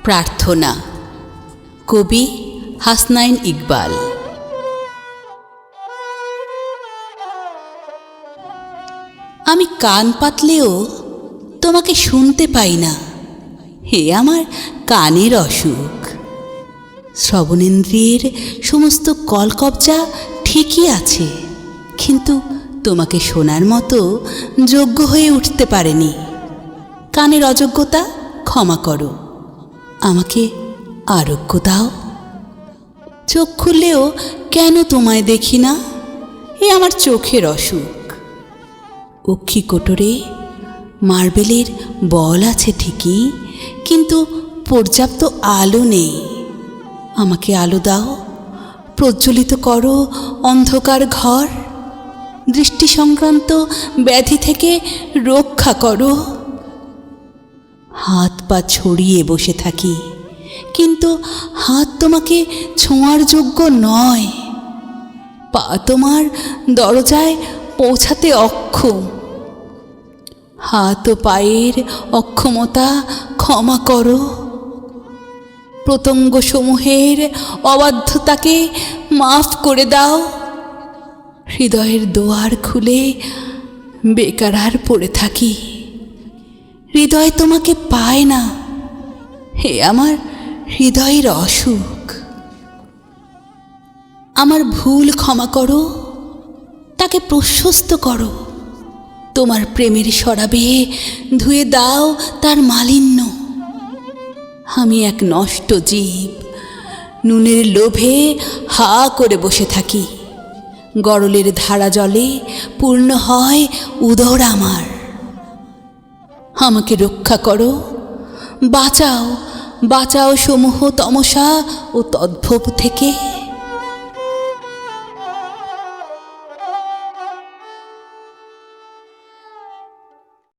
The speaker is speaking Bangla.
প্রার্থনা, কবি হাসনাইন ইকবাল। আমি কান পাতলেও তোমাকে শুনতে পাই না, হে আমার কানের অসুখ। শ্রবণেন্দ্রিয়ের সমস্ত কলকবজা ঠিকই আছে, কিন্তু তোমাকে শোনার মতো যোগ্য হয়ে উঠতে পারেনি। কানের অযোগ্যতা ক্ষমা করো, আমাকে আরোগ্য দাও। চোখ খুললেও কেন তোমায় দেখি না, এ আমার চোখের অসুখ। অক্ষি কোটরে মার্বেলের বল আছে ঠিকই, কিন্তু পর্যাপ্ত আলো নেই। আমাকে আলো দাও, প্রজ্বলিত করো অন্ধকার ঘর। দৃষ্টি সংক্রান্ত ব্যাধি থেকে রক্ষা করো। হাত পা ছড়িয়ে বসে থাকি, কিন্তু হাত তোমাকে ছোঁয়ার যোগ্য নয়। পা তোমার দরজায় পৌঁছাতে অক্ষম। হাত ও পায়ের অক্ষমতা ক্ষমা করো। প্রত্যঙ্গ সমূহের অবাধ্যতাকে মাফ করে দাও। হৃদয়ের দুয়ার খুলে বেকার পড়ে থাকি, হৃদয় তোমাকে পায় না, হে আমার হৃদয়ের অসুখ। আমার ভুল ক্ষমা করো, তাকে প্রশস্ত করো। তোমার প্রেমের শরাবে ধুয়ে দাও তার মালিন্য। আমি এক নষ্ট জীব, নুনের লোভে হা করে বসে থাকি। গরলের ধারা জলে পূর্ণ হয় উদর আমার। আমাকে রক্ষা করো, বাঁচাও, বাঁচাও সমূহ তমসা ও তদ্ভব থেকে।